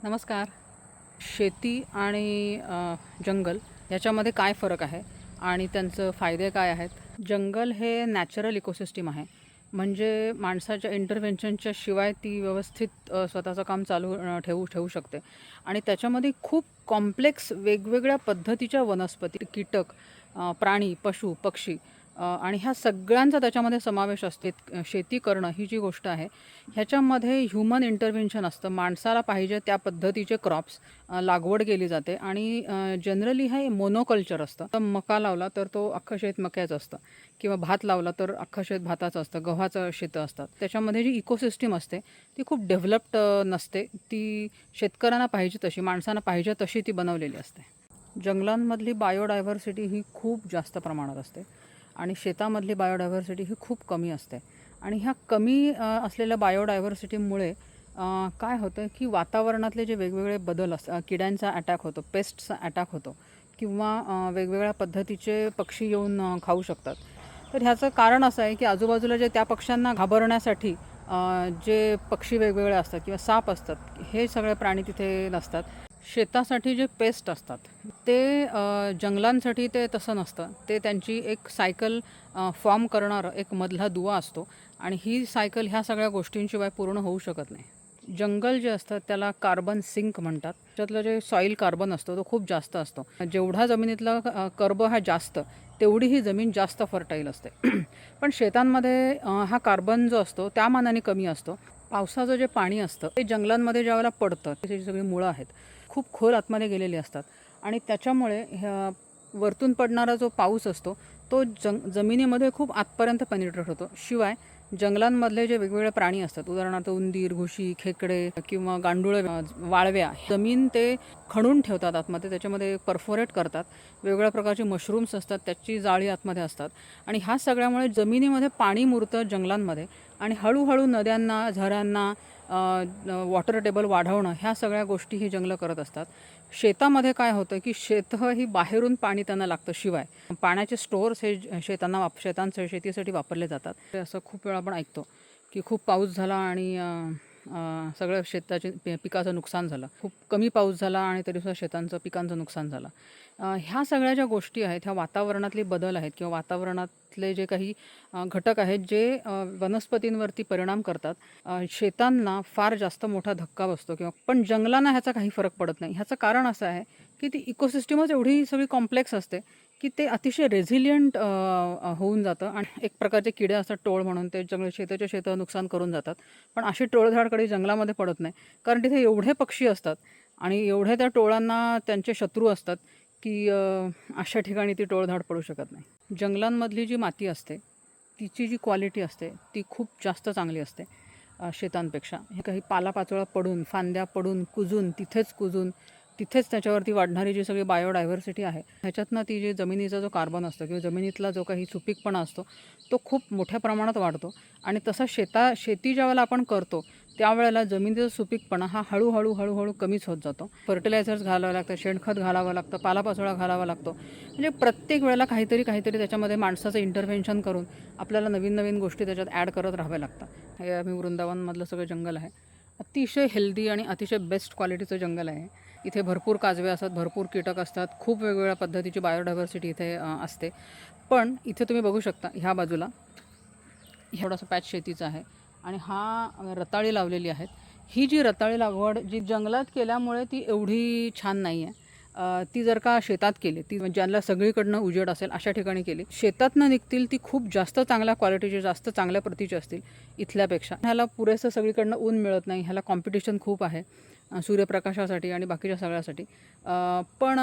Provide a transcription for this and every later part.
नमस्कार. शेती आणि जंगल याच्यामध्ये काय फरक आहे आणि त्यांचं फायदे काय आहेत? जंगल हे नॅचरल इकोसिस्टम आहे. म्हणजे माणसाच्या इंटरव्हेन्शनच्या शिवाय ती व्यवस्थित स्वतःचं काम चालू ठेवू ठेवू शकते आणि त्याच्यामध्ये खूप कॉम्प्लेक्स वेगवेगळ्या पद्धतीच्या वनस्पती, कीटक, प्राणी, पशु, पक्षी आणि ह्या सगळ्यांचा त्याच्यामध्ये समावेश असते. शेती करणं ही जी गोष्ट आहे ह्याच्यामध्ये ह्युमन इंटरव्हेन्शन असतं. माणसाला पाहिजे त्या पद्धतीचे क्रॉप्स लागवड केली जाते आणि जनरली हे मोनोकल्चर असतं. तर मका लावला तर तो अख्खं शेत मक्याचं असतं किंवा भात लावला तर अख्खं शेत भाताचं असतं, गव्हाचं शेतं असतात. त्याच्यामध्ये जी इकोसिस्टम असते ती खूप डेव्हलप्ड नसते. ती शेतकऱ्यांना पाहिजे तशी, माणसांना पाहिजे तशी ती बनवलेली असते. जंगलांमधली बायोडायव्हर्सिटी ही खूप जास्त प्रमाणात असते आणि शेतामधली बायोडायव्हर्सिटी ही खूप कमी असते. आणि ह्या कमी असलेल्या बायोडायव्हर्सिटीमुळे काय होतं की वातावरणातले जे वेगवेगळे बदल असतात, किड्यांचा अटॅक होतो, पेस्टचा अटॅक होतो किंवा वेगवेगळ्या पद्धतीचे पक्षी येऊन खाऊ शकतात. तर ह्याचं कारण असं आहे की आजूबाजूला जे त्या पक्ष्यांना घाबरण्यासाठी जे पक्षी वेगवेगळे असतात किंवा साप असतात, हे सगळे प्राणी तिथे नसतात. शेतासाठी जे पेस्ट असतात ते जंगलांसाठी ते तसं नसतं. ते त्यांची एक सायकल फॉर्म करणारं एक मधला दुवा असतो आणि ही सायकल ह्या सगळ्या गोष्टींशिवाय पूर्ण होऊ शकत नाही. जंगल जे असतं त्याला कार्बन सिंक म्हणतात. त्याच्यातलं जे सॉईल कार्बन असतो तो खूप जास्त असतो. जेवढा जमिनीतला कर्ब हा जास्त, तेवढी ही जमीन जास्त फर्टाईल असते. पण शेतांमध्ये हा कार्बन जो असतो त्या मानाने कमी असतो. पावसाचं जे पाणी असतं ते जंगलांमध्ये ज्यावेळेला पडतं, त्याची सगळी मुळं आहेत खूप खोल आतमध्ये गेलेली असतात आणि त्याच्यामुळे वरतून पडणारा जो पाऊस असतो तो जमिनीमध्ये खूप आतपर्यंत पेनिट्रेट होतो. शिवाय जंगलांमधले जे वेगवेगळे प्राणी असतात, उदाहरणार्थ उंदीर, घुशी, खेकडे किंवा गांडुळे, वाळव्या, जमीन ते खणून ठेवतात आतमध्ये, त्याच्यामध्ये परफोरेट करतात. वेगवेगळ्या प्रकारचे मशरूम्स असतात, त्याची जाळी आतमध्ये असतात आणि ह्या सगळ्यामुळे जमिनीमध्ये पाणी मुरतं जंगलांमध्ये आणि हळूहळू नद्यांना, झऱ्यांना वॉटर टेबल वाढवणं ह्या सगळ्या गोष्टी ही जंगलं करत असतात. शेतामध्ये काय होतं की शेतं ही बाहेरून पाणी त्यांना लागतं. शिवाय पाण्याचे स्टोअर्स हे शेतांचं शेतीसाठी वापरले जातात. असं खूप वेळा आपण ऐकतो की खूप पाऊस झाला आणि सगळं पिकाचं नुकसान झालं. खूप कमी पाऊस झाला आणि तरीसुद्धा पिकांचं नुकसान झालं. ह्या सगळ्या ज्या गोष्टी आहेत, ह्या वातावरणातले बदल आहेत किंवा वातावरणातले जे काही घटक आहेत जे वनस्पतींवरती परिणाम करतात. शेतांना फार जास्त मोठा धक्का बसतो किंवा पण जंगलांना ह्याचा काही फरक पडत नाही. ह्याचं कारण असं आहे की ती इकोसिस्टमच एवढी सगळी कॉम्प्लेक्स असते की ते अतिशय रेझिलियंट होऊन जातं आणि एक प्रकारचे किडे असतात टोळ म्हणून, ते शेताच्या शेतं नुकसान करून जातात. पण अशी टोळधाड कधी जंगलामध्ये पडत नाही, कारण तिथे एवढे पक्षी असतात आणि एवढे त्या टोळांना त्यांचे शत्रू असतात की अशा ठिकाणी ती टोळधाड पडू शकत नाही. जंगलांमधली जी माती असते तिची जी क्वालिटी असते ती खूप जास्त चांगली असते शेतांपेक्षा. हे काही पालापाचोळा पडून, फांद्या पडून, कुजून तिथेच त्याच्यावरती वाढणारी जी सगळी बायोडायव्हर्सिटी आहे ह्याच्यातनं ती जी जमिनीचा जो कार्बन असतो किंवा जमिनीतला जो काही सुपीकपणा असतो तो खूप मोठ्या प्रमाणात वाढतो आणि तसा शेती ज्यावेळेला आपण करतो त्यावेळेला जमिनीचा सुपीकपणा हा हळूहळू कमीच होत जातो. फर्टिलायझर्स घालावं लागतं, शेणखत घालावं लागतं, पालापाचोळा घालावा लागतो. म्हणजे प्रत्येक वेळेला काहीतरी त्याच्यामध्ये माणसाचं इंटरव्हेन्शन करून आपल्याला नवीन नवीन गोष्टी त्याच्यात ॲड करत राहाव्या लागतात. हे आम्ही वृंदावनमधलं सगळं जंगल आहे. अतिशय हेल्दी आणि अतिशय बेस्ट क्वालिटीचं जंगल आहे. इथे भरपूर काजवे असतात, भरपूर कीटक असतात, खूप वेगवेगळ्या पद्धतीची बायोडायव्हर्सिटी इथे असते. पण इथे तुम्ही बघू शकता ह्या बाजूला थोडासा पॅच शेतीचा आहे आणि हा रताळी लावलेली आहेत. ही जी रताळी लागवड जी जंगलात केल्यामुळे ती एवढी छान नाही आहे. ती जर का शेतात केली, ती ज्यांना सगळीकडनं उजेड असेल अशा ठिकाणी केली, शेतातनं निघतील ती खूप जास्त चांगल्या क्वालिटीची, जास्त चांगल्या प्रतीची असतील इथल्यापेक्षा. ह्याला पुरेसं सगळीकडनं ऊन मिळत नाही, ह्याला कॉम्पिटिशन खूप आहे सूर्यप्रकाशासाठी आणि बाकीच्या सगळ्यासाठी. पण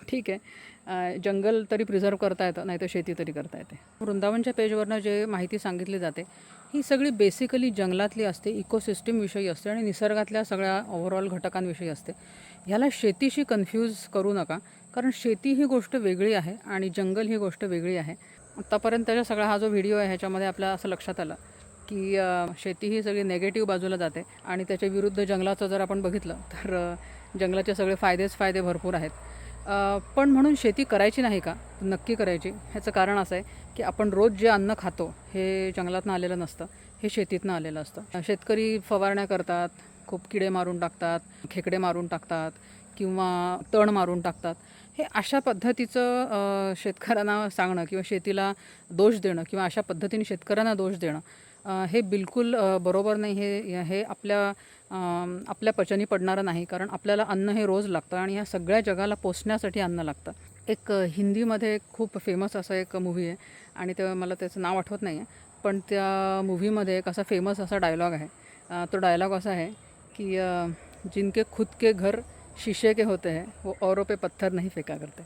ठीक आहे, जंगल तरी प्रिझर्व करता येतं, नाही तर शेती तरी करता येते. वृंदावनच्या पेजवरनं जे माहिती सांगितली जाते ही सगळी बेसिकली जंगलातली असते, इकोसिस्टमविषयी असते आणि निसर्गातल्या सगळ्या ओव्हरऑल घटकांविषयी असते. ह्याला शेतीशी कन्फ्यूज करू नका, कारण शेती ही गोष्ट वेगळी आहे आणि जंगल ही गोष्ट वेगळी आहे. आत्तापर्यंत त्याचा सगळा हा जो व्हिडिओ आहे ह्याच्यामध्ये आपल्याला असं लक्षात आलं की शेती ही सगळी नेगेटिव्ह बाजूला जाते आणि त्याच्या विरुद्ध जंगलाचं जर आपण बघितलं तर जंगलाचे सगळे फायदे भरपूर आहेत. पण म्हणून शेती करायची नाही का? नक्की करायची. ह्याचं कारण असं आहे की आपण रोज जे अन्न खातो हे जंगलातनं आलेलं नसतं, हे शेतीतनं आलेलं असतं. शेतकरी फवारण्या करतात, खूप किडे मारून टाकतात, खेकडे मारून टाकतात किंवा तण मारून टाकतात. हे अशा पद्धतीचं शेतकऱ्यांना सांगणं किंवा शेतीला दोष देणं किंवा अशा पद्धतीने शेतकऱ्यांना दोष देणं हे बिलकुल बरोबर नाही. हे हे आपल्या पचनी पडणारं नाही, कारण आपल्याला अन्न हे रोज लागतं आणि ह्या सगळ्या जगाला पोसण्यासाठी अन्न लागतं. एक हिंदीमध्ये खूप फेमस असा एक मूव्ही आहे आणि तेव्हा मला त्याचं नाव आठवत नाही आहे, पण त्या मूव्हीमध्ये एक असा फेमस असा डायलॉग आहे. तो डायलॉग असा आहे की जिनके खुद के घर शीशे के होते हैं वो औरों पे पत्थर नहीं फेंका करते.